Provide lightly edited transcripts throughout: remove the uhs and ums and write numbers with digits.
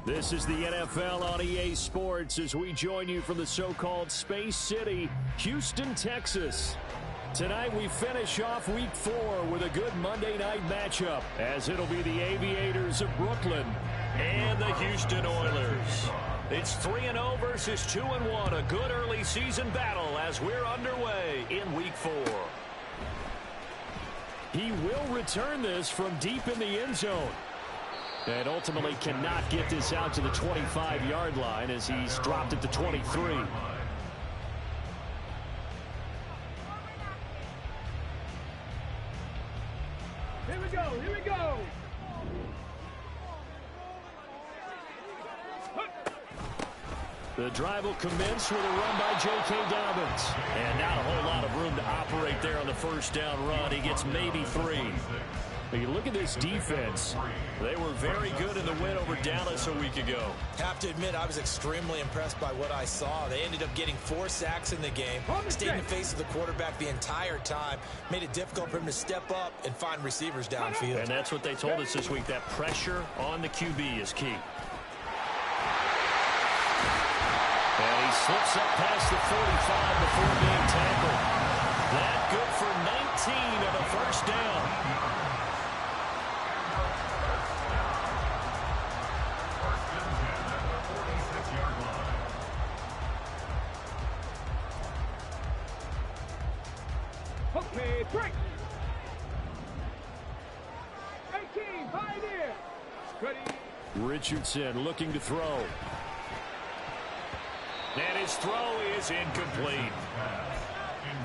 This is the NFL on EA Sports as we join you from the so-called Space City, Houston, Texas. Tonight we finish off Week 4 with a good Monday night matchup, as it'll be the Aviators of Brooklyn and the Houston Oilers. It's 3-0 versus 2-1, a good early season battle as we're underway in Week 4. He will return this from deep in the end zone. And ultimately cannot get this out to the 25-yard line as he's dropped it to 23. Here we go, here we go. The drive will commence with a run by J.K. Dobbins. And not a whole lot of room to operate there on the first down run. He gets maybe 3. You look at this defense. They were very good in the win over Dallas a week ago. Have to admit, I was extremely impressed by what I saw. They ended up getting 4 sacks in the game, stayed in the face of the quarterback the entire time, made it difficult for him to step up and find receivers downfield. And that's what they told us this week, that pressure on the QB is key. And he slips up past the 45 before being tackled. That good for 19 of a first down. Okay, break. 18, pioneer. Ready. Richardson looking to throw. And his throw is incomplete.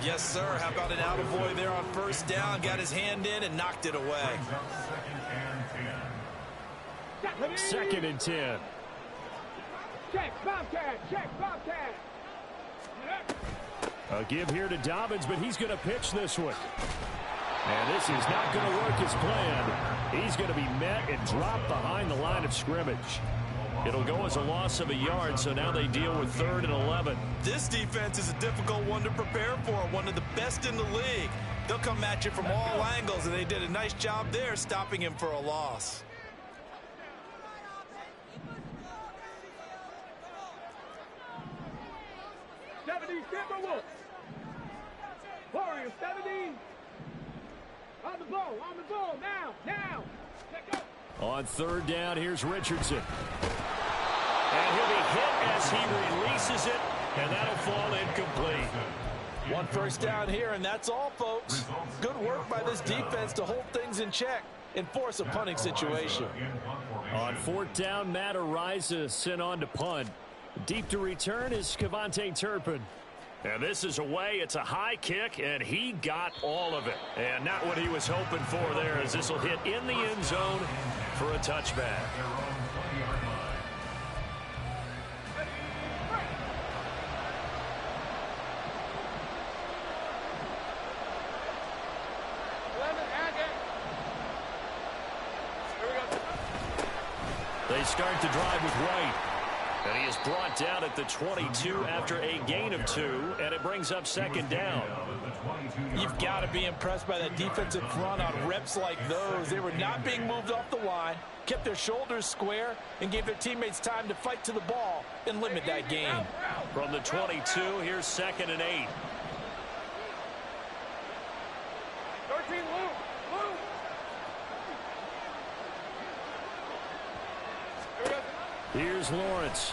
Yes, sir. How about an attaboy there on first down? Got his hand in and knocked it away. 2nd and 10. Check, Bobcat. Check, Bobcat. A give here to Dobbins, but he's going to pitch this one. And this is not going to work as planned. He's going to be met and dropped behind the line of scrimmage. It'll go as a loss of a yard, so now they deal with 3rd and 11. This defense is a difficult one to prepare for, one of the best in the league. They'll come at you from all angles, and they did a nice job there stopping him for a loss. Warriors 70. On the ball, now. Check up. On 3rd down, here's Richardson. And he'll be hit as he releases it, and that'll fall incomplete. 1 first down here, and that's all, folks. Good work by this defense to hold things in check and force a punting situation. On 4th down, Matt Ariza sent on to punt. Deep to return is Kevontae Turpin. And this is away. It's a high kick, and he got all of it. And not what he was hoping for there, as this will hit in the end zone for a touchback. They start the drive with White. And he is brought down at the 22 after a gain of 2, and it brings up 2nd down. You've got to be impressed by that defensive front on reps like those. They were not being moved off the line, kept their shoulders square, and gave their teammates time to fight to the ball and limit that gain. From the 22, here's 2nd and 8. 13, Luke. Here's Lawrence.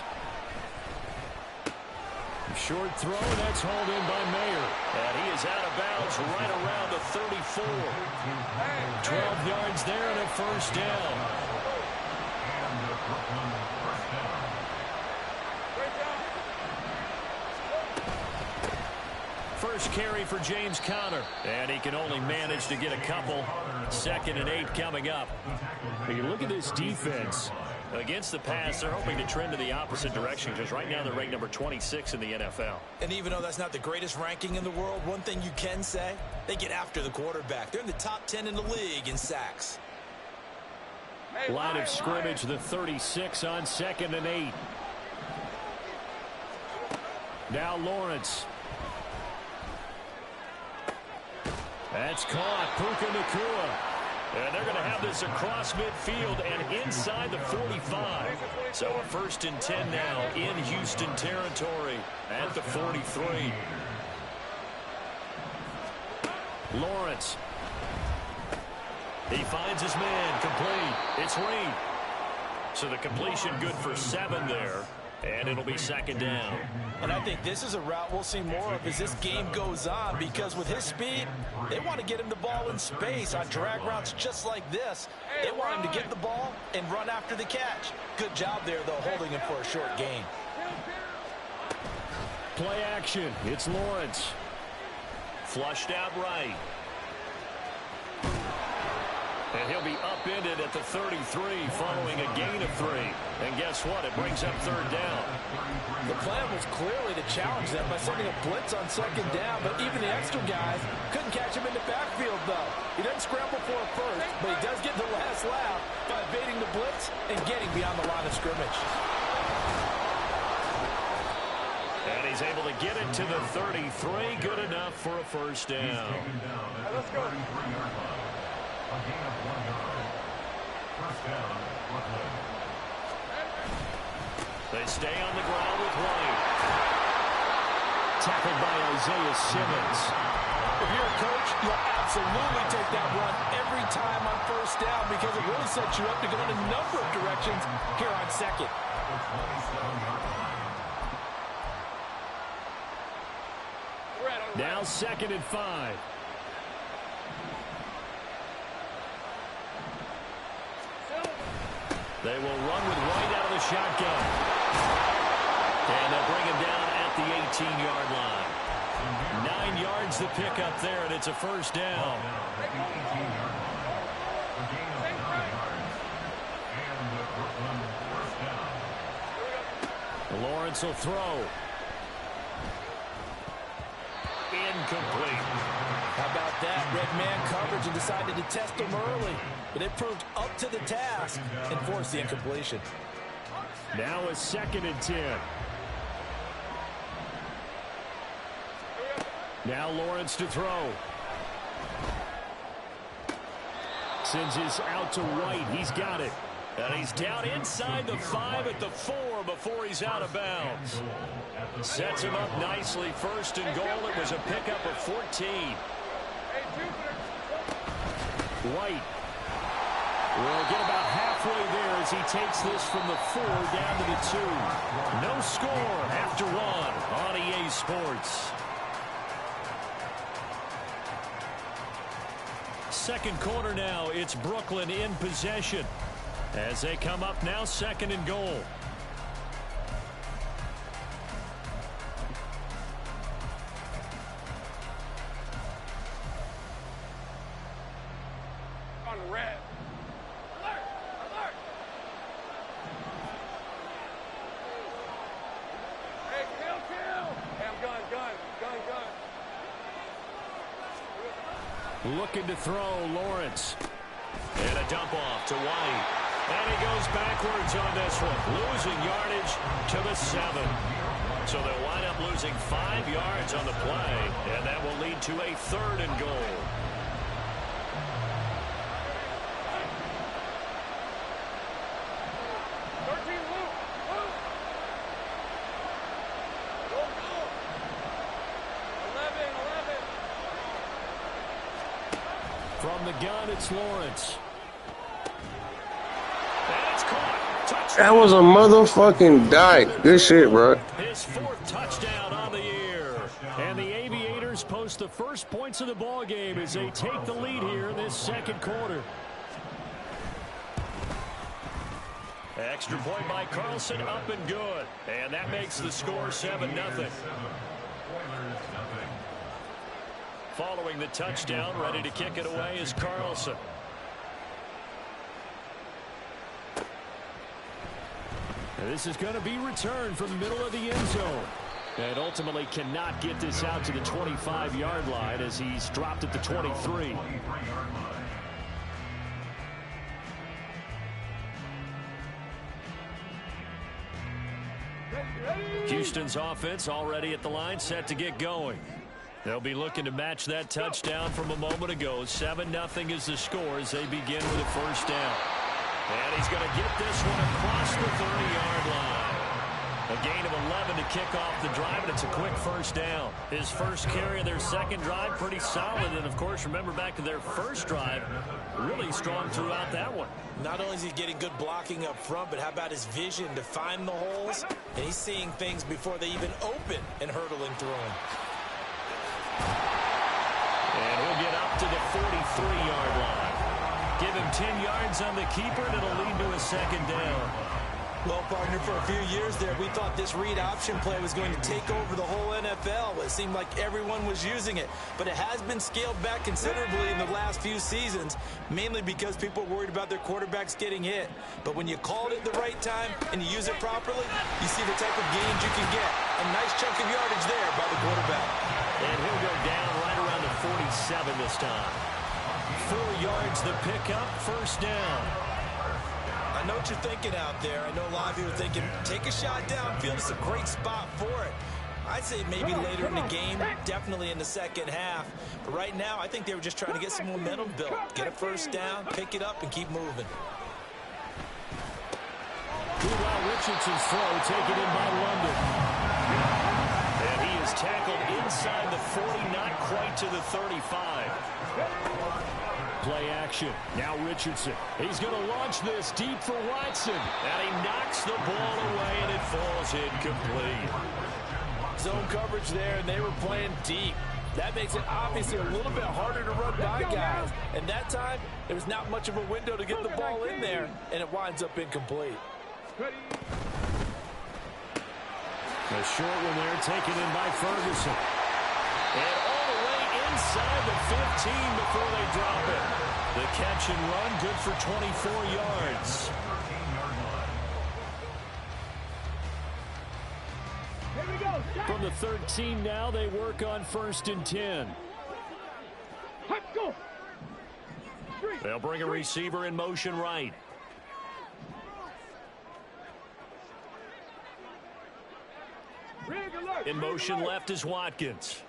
Short throw, that's hauled in by Mayer. And he is out of bounds right around the 34. 12 yards there and a first down. First carry for James Conner. And he can only manage to get a couple. 2nd and 8 coming up. You look at this defense. Against the pass, they're hoping to trend in the opposite direction because right now they're ranked number 26 in the NFL. And even though that's not the greatest ranking in the world, one thing you can say, they get after the quarterback. They're in the top 10 in the league in sacks. Line of scrimmage, the 36 on 2nd and 8. Now Lawrence. That's caught. Puka Nacua. And they're going to have this across midfield and inside the 45. So a 1st and 10 now in Houston territory at the 43. Lawrence. He finds his man, complete. It's Reed. So the completion good for 7 there. And it'll be 2nd down. And I think this is a route we'll see more of as this game goes on, because with his speed, they want to get him the ball in space on drag routes just like this. They want him to get the ball and run after the catch. Good job there, though, holding him for a short gain. Play action. It's Lawrence. Flushed out right. And he'll be upended at the 33 following a gain of 3. And guess what? It brings up 3rd down. The plan was clearly to challenge them by sending a blitz on 2nd down, but even the extra guys couldn't catch him in the backfield, though. He doesn't scramble for a first, but he does get the last laugh by evading the blitz and getting beyond the line of scrimmage. And he's able to get it to the 33. Good enough for a 1st down. Let's go. A gain of 1 yard. 1st down, Brooklyn. They stay on the ground with White. Tackled by Isaiah Simmons. If you're a coach, you'll absolutely take that run every time on 1st down, because it really sets you up to go in a number of directions here on 2nd. Now 2nd and 5. They will run with White out of the shotgun. And they'll bring him down at the 18-yard line. 9 yards to pick up there, and it's a 1st down. Lawrence will throw. Incomplete. How about that? Red man coverage and decided to test him early. But it proved up to the task and forced the incompletion. Now a 2nd and 10. Now Lawrence to throw. Sends his out to White. He's got it. And he's down inside the 5 at the 4 before he's out of bounds. Sets him up nicely. 1st and goal. It was a pickup of 14. White will get about halfway there as he takes this from the 4 down to the 2. No score after 1 on EA Sports. 2nd quarter now. It's Brooklyn in possession as they come up now 2nd and goal. On red. Alert! Alert! Hey, kill! Hey, I'm gun. Looking to throw, Lawrence. And a dump off to White. And he goes backwards on this one. Losing yardage to the 7. So they'll wind up losing 5 yards on the play. And that will lead to a 3rd and goal. From the gun, it's Lawrence. And it's caught. Touchdown. That was a motherfucking dike. Good shit, bro. His 4th touchdown on the year. And the Aviators post the first points of the ball game as they take the lead here in this 2nd quarter. Extra point by Carlson, up and good. And that makes the score 7-0. Following the touchdown, ready to kick it away is Carlson. And this is going to be returned from the middle of the end zone. And ultimately cannot get this out to the 25-yard line as he's dropped at the 23. Houston's offense already at the line, set to get going. They'll be looking to match that touchdown from a moment ago. 7-0 is the score as they begin with a first down. And he's going to get this one across the 30-yard line. A gain of 11 to kick off the drive, and it's a quick first down. His first carry of their second drive, pretty solid. And, of course, remember back to their first drive, really strong throughout that one. Not only is he getting good blocking up front, but how about his vision to find the holes? And he's seeing things before they even open and hurdling through them. And he'll get up to the 43-yard line. Give him 10 yards on the keeper, and it'll lead to a second down. Well, partner, for a few years there, we thought this read option play was going to take over the whole NFL. It seemed like everyone was using it. But it has been scaled back considerably in the last few seasons, mainly because people are worried about their quarterbacks getting hit. But when you call it at the right time and you use it properly, you see the type of gains you can get. A nice chunk of yardage there by the quarterback. And he'll go down right around the 47 this time. 4 yards the pickup, first down. I know what you're thinking out there. I know a lot of you are thinking, take a shot downfield. It's a great spot for it. I'd say maybe later in the game, definitely in the second half. But right now, I think they were just trying to get some momentum built. Get a first down, pick it up, and keep moving. Meanwhile, Richardson's throw taken in by London. And he is tackled inside the 40, not quite to the 35. Play action. Now Richardson. He's going to launch this deep for Watson. And he knocks the ball away, and it falls incomplete. Zone coverage there, and they were playing deep. That makes it obviously a little bit harder to run by guys. And that time, there was not much of a window to get the ball in there, and it winds up incomplete. A short one there taken in by Ferguson. And all the way inside the 15 before they drop it. The catch and run, good for 24 yards. From the 13 now, they work on 1st and 10. They'll bring a receiver in motion right. In motion left is Watkins.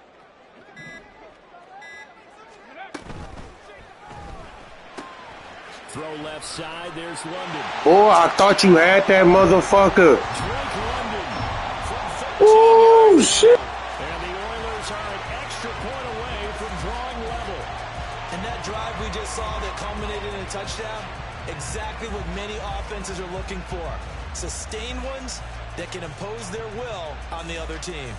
Throw left side, there's London. Oh, I thought you had that motherfucker. Drake London from 13 Oh, yards. shit. And the Oilers are an extra point away from drawing level. And that drive we just saw that culminated in a touchdown, exactly what many offenses are looking for. Sustained ones that can impose their will on the other team.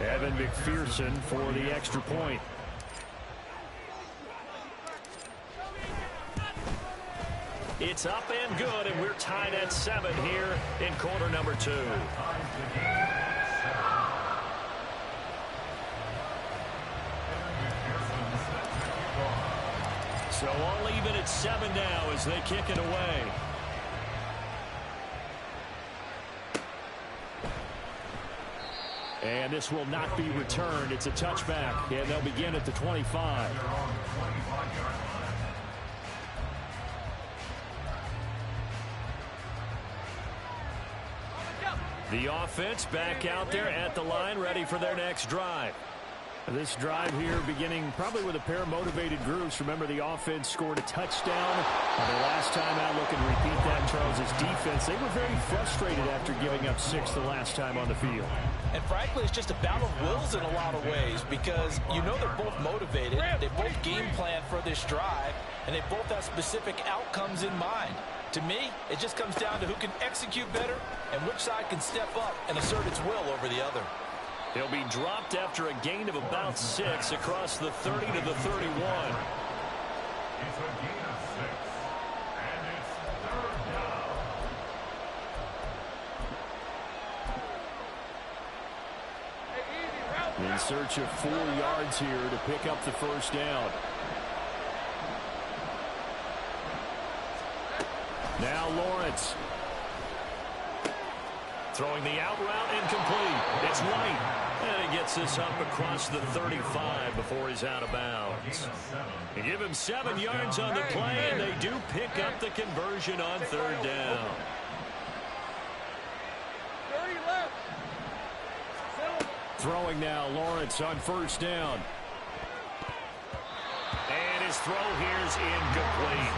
Evan McPherson for the extra point. It's up and good, and we're tied at 7 here in quarter number 2. So all even at 7 now as they kick it away. And this will not be returned. It's a touchback, and they'll begin at the 25. The offense back out there at the line, ready for their next drive. This drive here beginning probably with a pair of motivated groups. Remember, the offense scored a touchdown. The last time out, looking to repeat that, Charles' defense. They were very frustrated after giving up 6 the last time on the field. And frankly, it's just a battle of wills in a lot of ways because you know they're both motivated. They both game plan for this drive, and they both have specific outcomes in mind. To me, it just comes down to who can execute better and which side can step up and assert its will over the other. He'll be dropped after a gain of about 6 across the 30 to the 31. It's a gain of 6, and it's 3rd down. In search of 4 yards here to pick up the first down. Now Lawrence. Throwing the out route incomplete. It's White. And he gets this up across the 35 before he's out of bounds. They give him 7 yards on the play, and they do pick up the conversion on 3rd down. 30 left. Throwing now, Lawrence on 1st down. And his throw here is incomplete.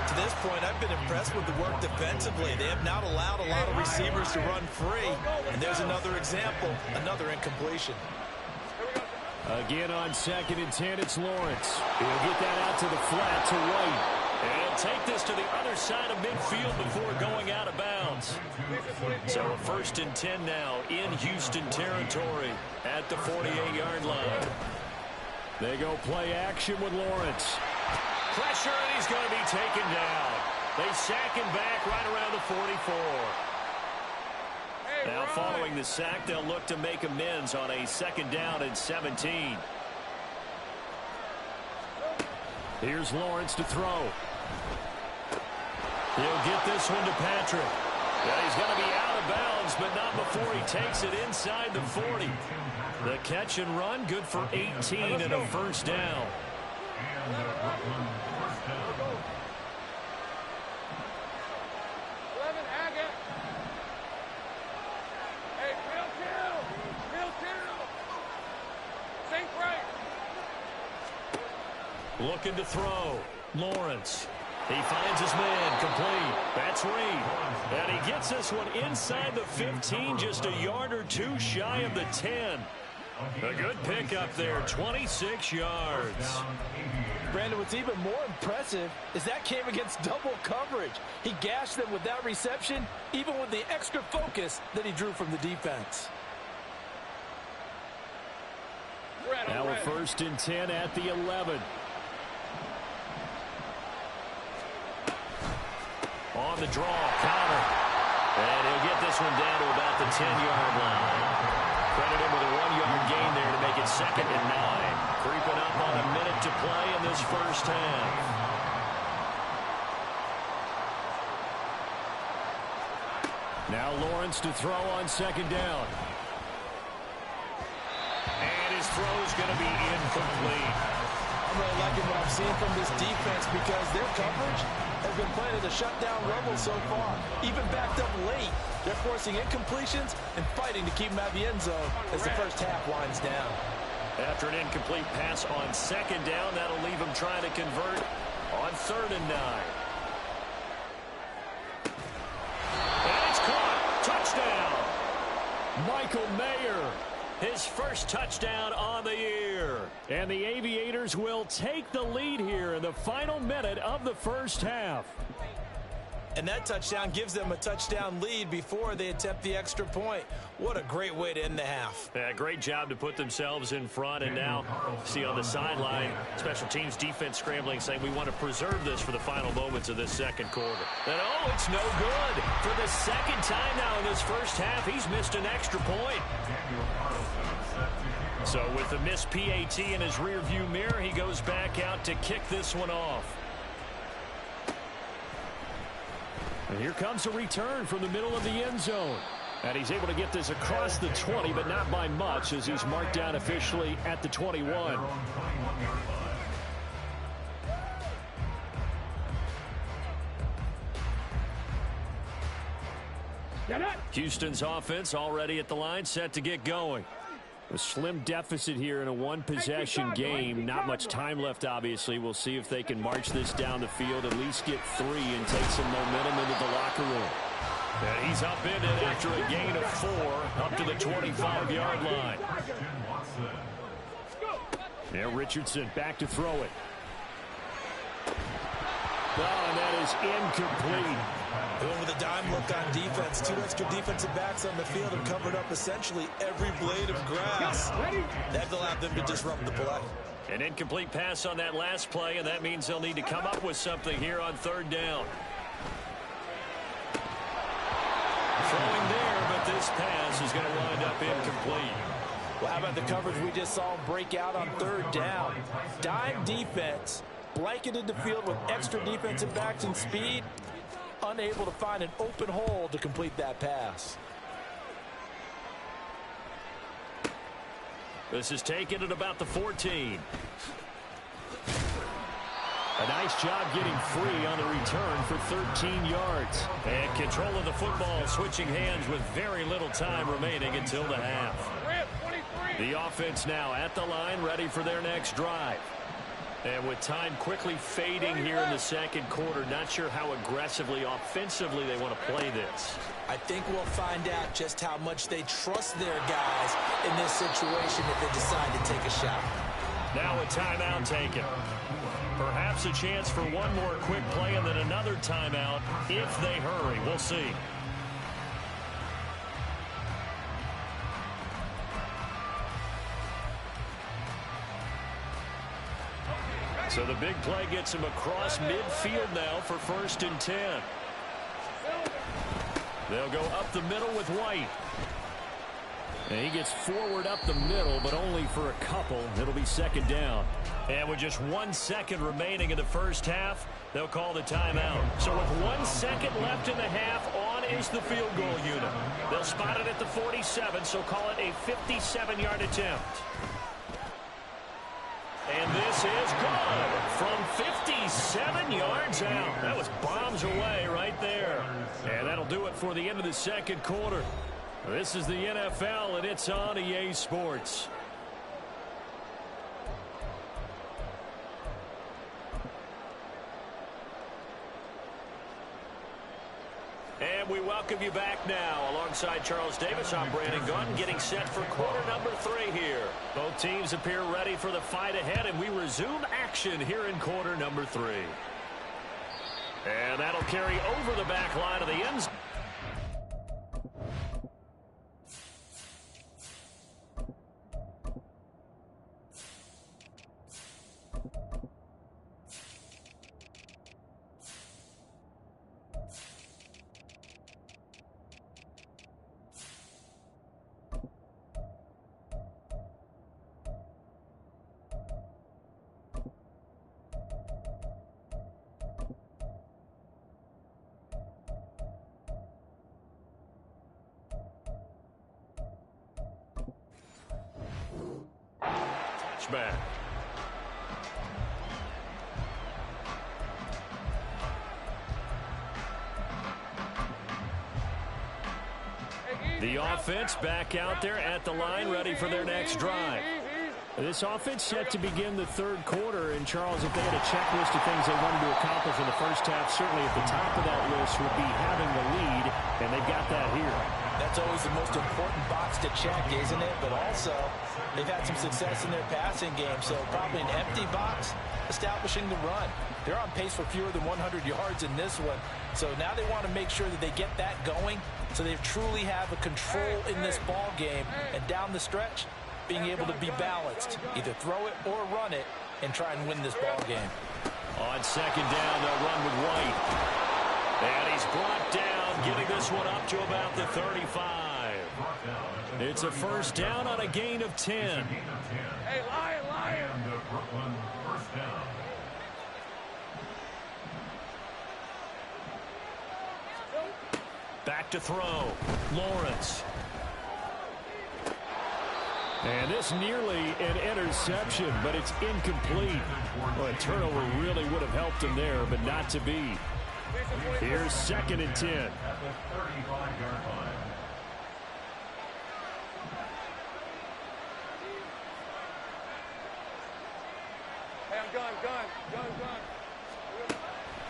To this point, I've been impressed with the work defensively. They have not allowed a lot of receivers to run free. And there's another example, another incompletion. Again on 2nd and 10, it's Lawrence. He'll get that out to the flat to White. And he'll take this to the other side of midfield before going out of bounds. So a 1st and 10 now in Houston territory at the 48-yard line. They go play action with Lawrence. Pressure, and he's going to be taken down. They sack him back right around the 44. Now following the sack, they'll look to make amends on a 2nd down and 17. Here's Lawrence to throw. He'll get this one to Patrick. Yeah, he's going to be out of bounds, but not before he takes it inside the 40. The catch and run, good for 18 and a 1st down. Looking to throw. Lawrence. He finds his man complete. That's Reed. And he gets this one inside the 15, just a yard or 2 shy of the 10. A good pickup there, 26 yards. Brandon, what's even more impressive is that came against double coverage. He gashed them with that reception, even with the extra focus that he drew from the defense. Now a 1st and 10 at the 11. On the draw, counter. And he'll get this one down to about the 10-yard line. Credit him with a 1-yard gain there to make it 2nd and 9. Creeping up on a minute to play in this 1st half. Now Lawrence to throw on 2nd down. And his throw's going to be incomplete. I'm really liking what I've seen from this defense because their coverage has been playing at a shutdown level so far. Even backed up late, they're forcing incompletions and fighting to keep them out of the end zone as the 1st half winds down. After an incomplete pass on 2nd down, that'll leave him trying to convert on 3rd and 9. And it's caught. Touchdown. Michael Mayer. His 1st touchdown on the year. And the Aviators will take the lead here in the final minute of the 1st half. And that touchdown gives them a touchdown lead before they attempt the extra point. What a great way to end the half. Yeah, great job to put themselves in front. And now, see on the sideline, special teams defense scrambling, saying we want to preserve this for the final moments of this 2nd quarter. And oh, it's no good. For the 2nd time now in this 1st half, he's missed an extra point. So with the missed PAT in his rearview mirror, he goes back out to kick this one off. And here comes a return from the middle of the end zone. And he's able to get this across the 20, but not by much, as he's marked down officially at the 21. Houston's offense already at the line, set to get going. A slim deficit here in a one-possession game. Not much time left, obviously. We'll see if they can march this down the field, at least get 3 and take some momentum into the locker room. And he's up in it after a gain of 4 up to the 25-yard line. Now Richardson back to throw it. Oh, and that is incomplete. Going with a dime look on defense. 2 extra defensive backs on the field have covered up essentially every blade of grass. That allowed them to disrupt the play. An incomplete pass on that last play, and that means they'll need to come up with something here on 3rd down. Throwing there, but this pass is going to wind up incomplete. Well, how about the coverage we just saw break out on 3rd down? Dime defense, blanketed the field with extra defensive backs and speed, unable to find an open hole to complete that pass. This is taken at about the 14. A nice job getting free on the return for 13 yards. And control of the football switching hands with very little time remaining until the half. The offense now at the line, ready for their next drive. And with time quickly fading here in the second quarter, not sure how aggressively, offensively they want to play this. I think we'll find out just how much they trust their guys in this situation if they decide to take a shot. Now a timeout taken. Perhaps a chance for one more quick play and then another timeout if they hurry. We'll see. So the big play gets him across midfield now for 1st and 10. They'll go up the middle with White. And he gets forward up the middle, but only for a couple. It'll be 2nd down. And with just 1 second remaining in the first half, they'll call the timeout. So with 1 second left in the half, on is the field goal unit. They'll spot it at the 47, so call it a 57-yard attempt. And this is good from 57 yards out. That was bombs away right there. And that'll do it for the end of the second quarter. This is the NFL, and it's on EA Sports. And we welcome you back now. Alongside Charles Davis, I'm Brandon Gaudin, getting set for quarter number 3 here. Both teams appear ready for the fight ahead, and we resume action here in quarter number 3. And that'll carry over the back line of the end zone. Back. The offense back out there at the line, ready for their next drive. This offense set to begin the third quarter, and Charles, if they had a checklist of things they wanted to accomplish in the first half, certainly at the top of that list would be having the lead, and they've got that here. That's always the most important box to check, isn't it? But also, they've had some success in their passing game, so probably an empty box establishing the run. They're on pace for fewer than 100 yards in this one, so now they want to make sure that they get that going so they truly have a control in this ball game, and down the stretch, being able to be balanced, either throw it or run it, and try and win this ball game. On 2nd down, they'll run with White. And he's brought down, getting this one up to about the 35. It's a 1st down on a gain of 10. Hey, Lion, Lion. And the Brooklyn 1st down. Back to throw. Lawrence. And this nearly an interception, but it's incomplete. Well, a turnover really would have helped him there, but not to be. Here's 2nd and 10. At the 35-yard line. Hey, I'm gun.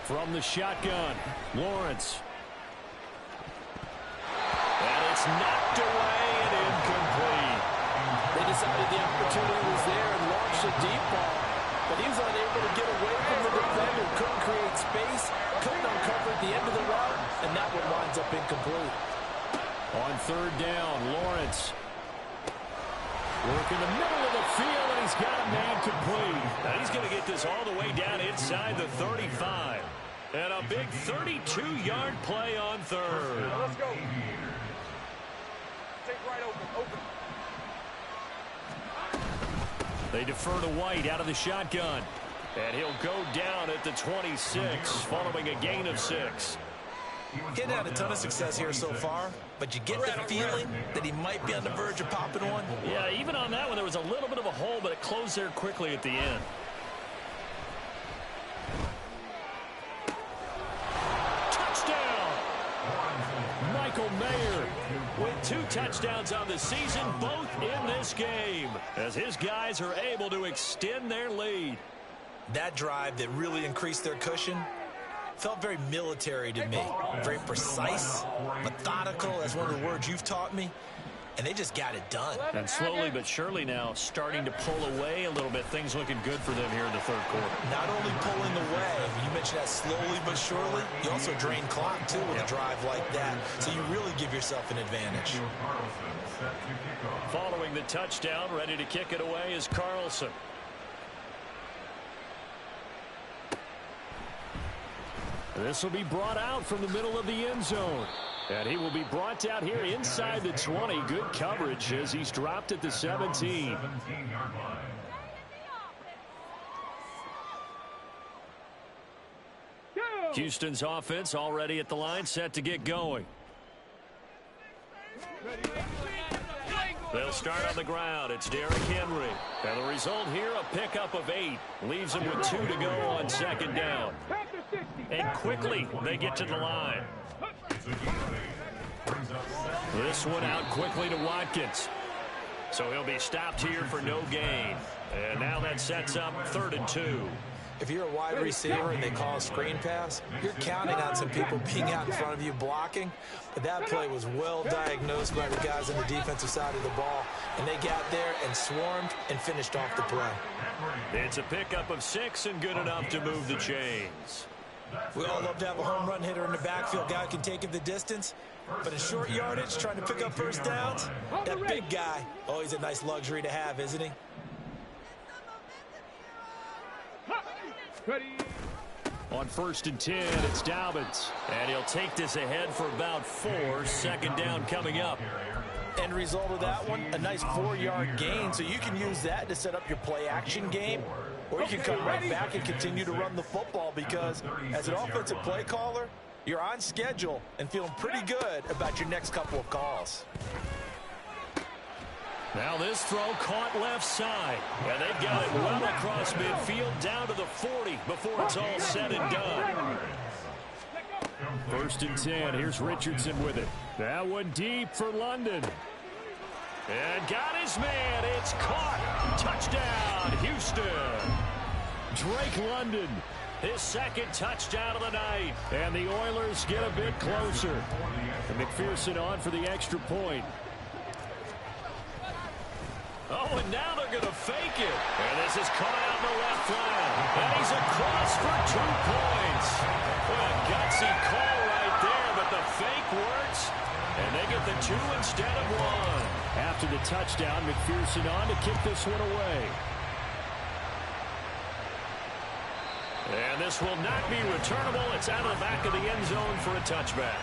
From the shotgun, Lawrence. And it's knocked away and incomplete. They decided the opportunity was there and launched a deep ball, but he was unable to get away from the defender, couldn't create space, couldn't uncover at the end of the route, and that one winds up incomplete. On 3rd down, Lawrence. Work in the middle of the field, and he's got a man complete. Now he's going to get this all the way down inside the 35. And a big 32-yard play on 3rd. Now let's go. Take right open. They defer to White out of the shotgun. And he'll go down at the 26 following a gain of 6. He hadn't had a ton of success here so far, but you get the feeling that he might be on the verge of popping one. Yeah, even on that one, there was a little bit of a hole, but it closed there quickly at the end. Touchdown! Michael Mayer with 2 touchdowns on the season, both in this game, as his guys are able to extend their lead. That drive that really increased their cushion felt very military to me. Very precise, methodical, that's one of the words you've taught me. And they just got it done. And slowly but surely now starting to pull away a little bit. Things looking good for them here in the third quarter. Not only pulling away, you mentioned that slowly but surely, you also drain clock too with a drive like that. So you really give yourself an advantage. Following the touchdown, ready to kick it away is Carlson. This will be brought out from the middle of the end zone. And he will be brought out here inside the 20. Good coverage as he's dropped at the 17. Houston's offense already at the line, set to get going. They'll start on the ground. It's Derrick Henry. And the result here, a pickup of 8. Leaves him with 2 to go on second down. And quickly, they get to the line. This one out quickly to Watkins. So he'll be stopped here for no gain. And now that sets up 3rd and 2. If you're a wide receiver and they call a screen pass, you're counting on some people being out in front of you blocking. But that play was well diagnosed by the guys on the defensive side of the ball. And they got there and swarmed and finished off the play. It's a pickup of 6 and good enough to move the chains. We all love to have a home run hitter in the backfield. Guy can take it the distance. But in short yardage, trying to pick up first downs, that big guy, always a nice luxury to have, isn't he? On 1st and 10, it's Dobbins. And he'll take this ahead for about 4. Second down coming up. End result of that one, a nice 4-yard gain. So you can use that to set up your play-action game. Or you can come right back and continue to run the football because as an offensive play caller, you're on schedule and feeling pretty good about your next couple of calls. Now this throw caught left side. And they've got it well across midfield down to the 40 before it's all said and done. 1st and 10. Here's Richardson with it. That one deep for London. And got his man. It's caught. Touchdown, Houston. Drake London, his 2nd touchdown of the night. And the Oilers get a bit closer. And McPherson on for the extra point. Oh, and now they're going to fake it. And this is caught out in the left flank. And he's across for 2 points. What a gutsy call right there, but the fake works. And they get the 2 instead of 1. After the touchdown, McPherson on to kick this one away. And this will not be returnable. It's out of the back of the end zone for a touchback.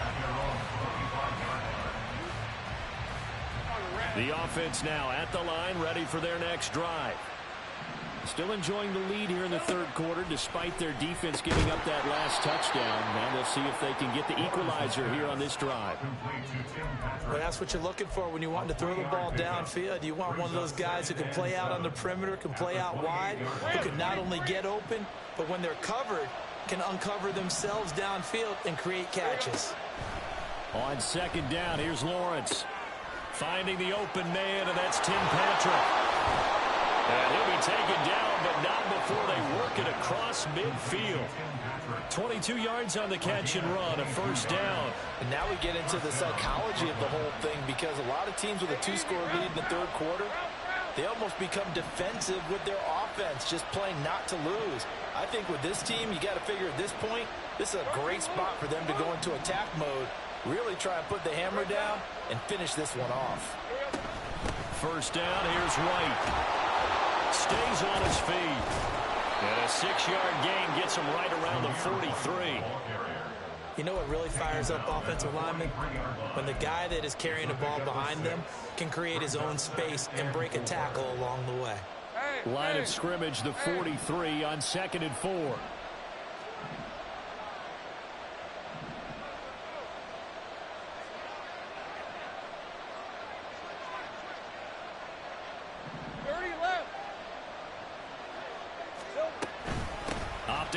The offense now at the line, ready for their next drive. Still enjoying the lead here in the 3rd quarter, despite their defense giving up that last touchdown. Now we'll see if they can get the equalizer here on this drive. Well, that's what you're looking for when you want to throw the ball downfield. You want one of those guys who can play out on the perimeter, can play out wide, who can not only get open, but when they're covered, can uncover themselves downfield and create catches. On 2nd down, here's Lawrence. Finding the open man, and that's Tim Patrick. And he'll be taken down, but not before they work it across midfield. 22 yards on the catch and run, a 1st down. And now we get into the psychology of the whole thing because a lot of teams with a 2-score lead in the 3rd quarter, they almost become defensive with their offense, just playing not to lose. I think with this team, you got to figure at this point, this is a great spot for them to go into attack mode, really try and put the hammer down and finish this one off. 1st down, here's White. Stays on his feet. And a 6-yard gain gets him right around the 43. You know what really fires up offensive linemen? When the guy that is carrying the ball behind them can create his own space and break a tackle along the way. Line of scrimmage, the 43 on 2nd and 4.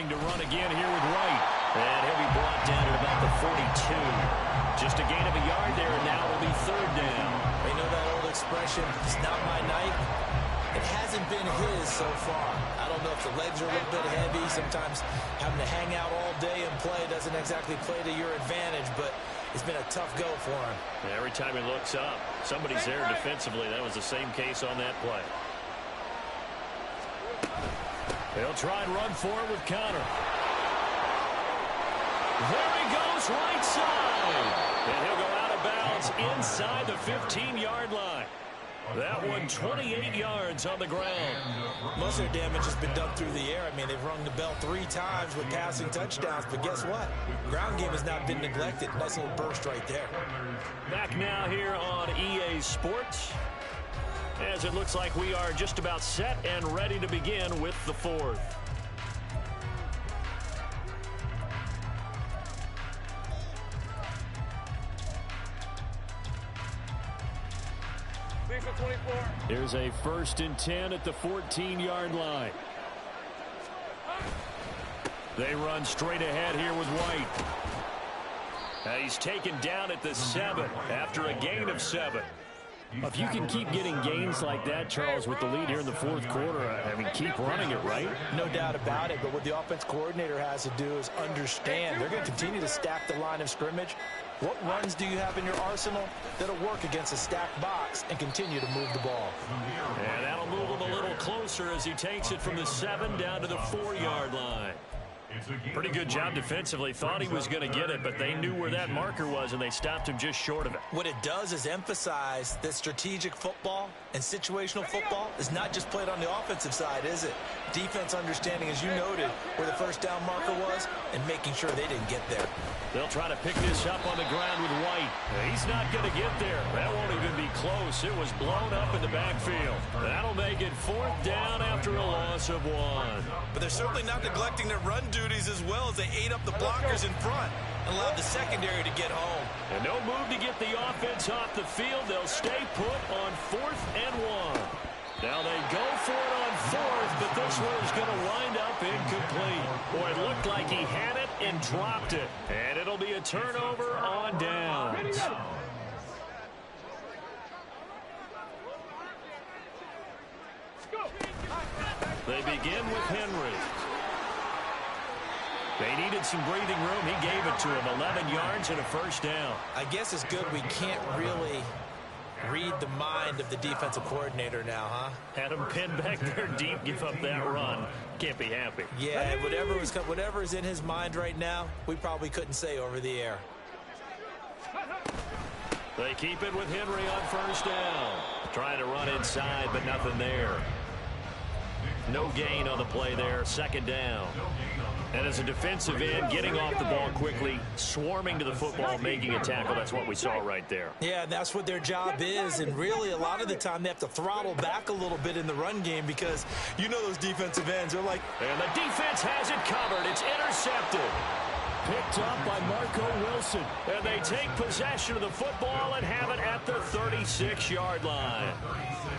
forcing to run again here with White. And he'll be brought down at about the 42. Just a gain of a yard there, and now it'll be third down. You know that old expression, it's not my night? It hasn't been his so far. I don't know if the legs are a little bit heavy. Sometimes having to hang out all day and play doesn't exactly play to your advantage, but it's been a tough go for him. And every time he looks up, somebody's there defensively. That was the same case on that play. They'll try and run for it with Connor. There he goes, right side. And he'll go out of bounds inside the 15-yard line. That one 28 yards on the ground. Most of their damage has been done through the air. I mean, they've rung the bell 3 times with passing touchdowns, but guess what? Ground game has not been neglected. Nice little burst right there. Back now here on EA Sports, as it looks like we are just about set and ready to begin with the fourth. Here's a 1st and 10 at the 14-yard line. They run straight ahead here with White. He's taken down at the 7 after a gain of 7. If you can keep getting gains like that, Charles, with the lead here in the fourth quarter, I mean, keep running it, right? No doubt about it, but what the offense coordinator has to do is understand they're going to continue to stack the line of scrimmage. What runs do you have in your arsenal that'll work against a stacked box and continue to move the ball? And that'll move him a little closer as he takes it from the 7 down to the 4-yard line. Pretty good job defensively. Thought he was going to get it, but they knew where that marker was, and they stopped him just short of it. What it does is emphasize that strategic football and situational football is not just played on the offensive side, is it? Defense understanding, as you noted, where the first down marker was and making sure they didn't get there. They'll try to pick this up on the ground with White. He's not going to get there. That won't even be close. It was blown up in the backfield. That'll make it 4th down after a loss of 1. But they're certainly not neglecting their run duties as well as they ate up the blockers in front and allowed the secondary to get home. And no move to get the offense off the field. They'll stay put on 4th and 1. Now they go for it on 4th, but this one is going to wind up incomplete. Boy, it looked like he had it and dropped it. And it'll be a turnover on downs. They begin with Henry. They needed some breathing room. He gave it to him. 11 yards and a 1st down. I guess it's good we can't really read the mind of the defensive coordinator now, huh? Had him pinned back there deep, give up that run. Can't be happy. Yeah, whatever is in his mind right now, we probably couldn't say over the air. They keep it with Henry on 1st down. Trying to run inside, but nothing there. No gain on the play there. 2nd down. And as a defensive end, getting off the ball quickly, swarming to the football, making a tackle, that's what we saw right there. Yeah, that's what their job is, and really a lot of the time they have to throttle back a little bit in the run game because you know those defensive ends are like... And the defense has it covered. It's intercepted. Picked up by Marco Wilson. And they take possession of the football and have it at the 36-yard line.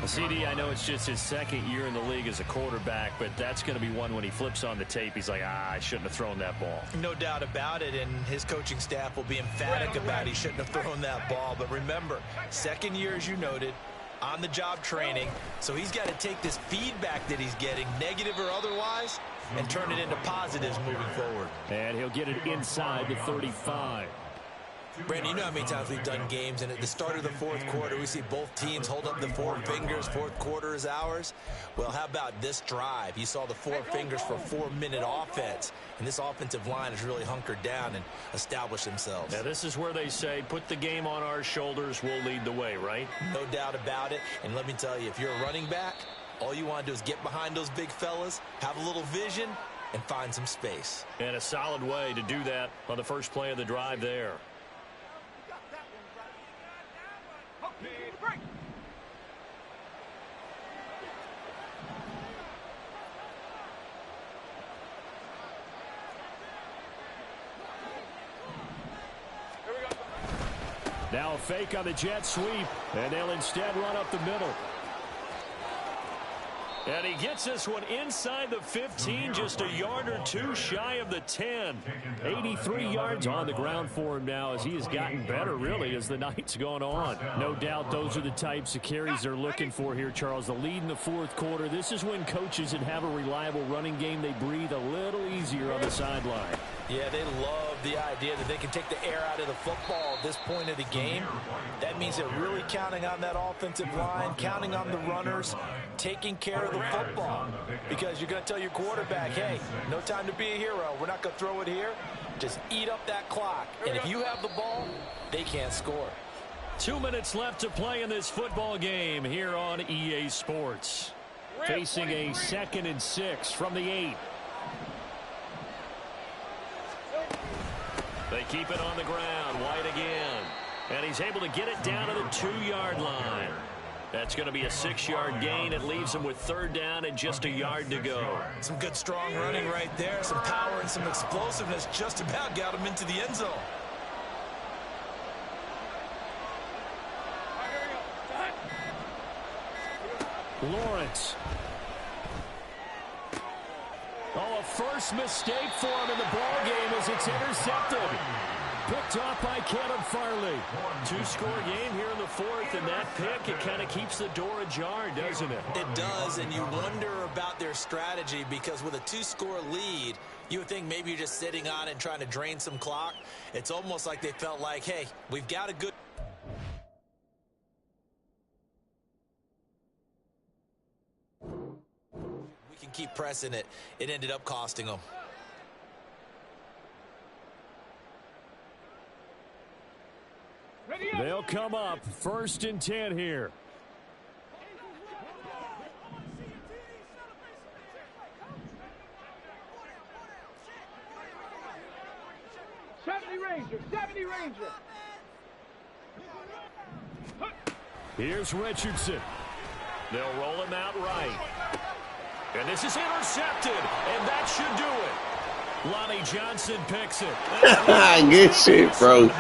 CD, I know it's just his 2nd year in the league as a quarterback, but that's going to be one when he flips on the tape. He's like, I shouldn't have thrown that ball. No doubt about it, and his coaching staff will be emphatic about he shouldn't have thrown that ball. But remember, 2nd year, as you noted, on-the-job training, so he's got to take this feedback that he's getting, negative or otherwise, and turn it into positives moving forward. And he'll get it inside the 35. Brandon, you know how many times we've done games, and at the start of the 4th quarter, we see both teams hold up the 4 fingers. 4th quarter is ours. Well, how about this drive? You saw the 4 fingers for a 4-minute offense, and this offensive line has really hunkered down and established themselves. Now, this is where they say, put the game on our shoulders, we'll lead the way, right? No doubt about it, and let me tell you, if you're a running back, all you want to do is get behind those big fellas, have a little vision, and find some space. And a solid way to do that on the first play of the drive there. Now a fake on the jet sweep, and they'll instead run up the middle. And he gets this one inside the 15, just a yard or two shy of the 10. 83 yards on the ground for him now as he has gotten better, really, as the night's gone on. No doubt those are the types of carries they're looking for here, Charles. The lead in the fourth quarter. This is when coaches that have a reliable running game, they breathe a little easier on the sideline. Yeah, they love the idea that they can take the air out of the football at this point of the game. That means they're really counting on that offensive line, counting on the runners, taking care of the football. Because you're going to tell your quarterback, hey, no time to be a hero. We're not going to throw it here. Just eat up that clock. And if you have the ball, they can't score. 2 minutes left to play in this football game here on EA Sports. Facing a 2nd and 6 from the 8. They keep it on the ground. White again. And he's able to get it down to the 2-yard line. That's going to be a 6-yard gain. It leaves him with 3rd down and just a yard to go. Some good strong running right there. Some power and some explosiveness just about got him into the end zone. Lawrence. Oh, a first mistake for him in the ball game as it's intercepted. Picked off by Caleb Farley. 2-score game here in the 4th, and that pick, it kind of keeps the door ajar, doesn't it? It does, and you wonder about their strategy because with a 2-score lead, you would think maybe you're just sitting on it and trying to drain some clock. It's almost like they felt like, hey, we've got a good... We can keep pressing it. It ended up costing them. They'll come up 1st and 10 here. Ranger. Here's Richardson. They'll roll him out right. And this is intercepted, and that should do it. Lonnie Johnson picks it. Good shit, bro.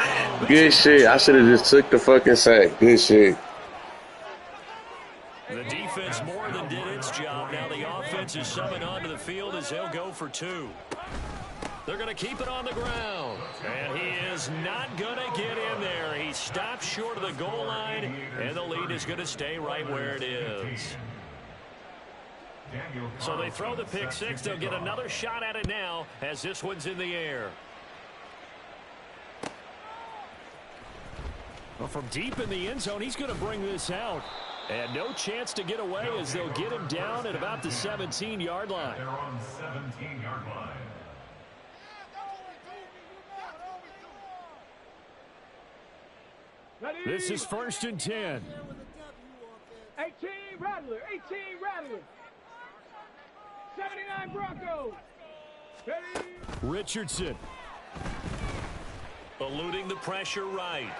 Good shit. I should have just took the fucking sack. Good shit. The defense more than did its job. Now the offense is summoned onto the field as they'll go for 2. They're going to keep it on the ground. And he is not going to get in there. He stops short of the goal line, and the lead is going to stay right where it is. So they throw the pick 6. They'll get another shot at it now as this one's in the air. Well, from deep in the end zone, he's going to bring this out. And no chance to get away as they'll get him down at about the 17-yard line. They're on 17-yard line. This is 1st and 10. 18 Rattler. 79 Broncos. Richardson. Eluding the pressure right.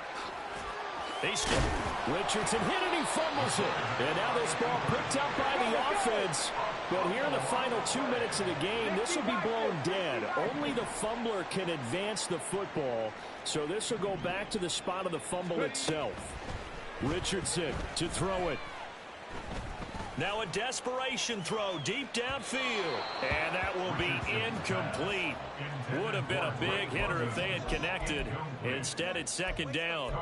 Richardson hit and he fumbles it. And now this ball picked up by the offense. But here in the final 2 minutes of the game, this will be blown dead. Only the fumbler can advance the football. So this will go back to the spot of the fumble itself. Richardson to throw it. Now a desperation throw deep downfield. And that will be incomplete. Would have been a big hitter if they had connected. Instead, it's 2nd down.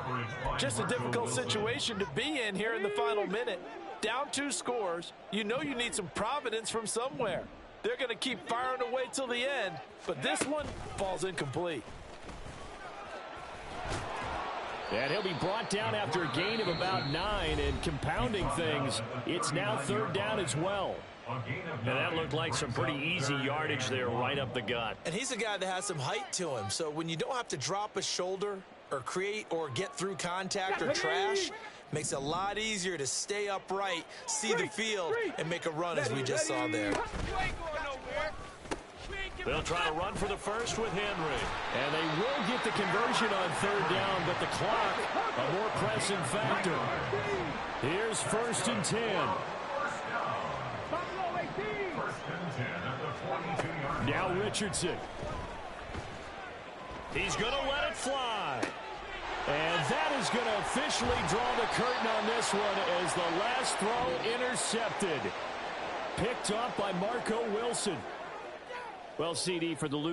Just a difficult situation to be in here in the final minute. Down 2 scores. You know you need some providence from somewhere. They're going to keep firing away till the end. But this one falls incomplete. And he'll be brought down after a gain of about 9, and compounding things, it's now 3rd down as well. And that looked like some pretty easy yardage there right up the gut. And he's a guy that has some height to him, so when you don't have to drop a shoulder or create or get through contact or trash, makes it a lot easier to stay upright, see the field, and make a run as we just saw there. They'll try to run for the first with Henry. And they will get the conversion on 3rd down, but the clock, a more pressing factor. Here's 1st and 10. Now Richardson. He's going to let it fly. And that is going to officially draw the curtain on this one as the last throw intercepted. Picked off by Marco Wilson. Well, CD, for the losing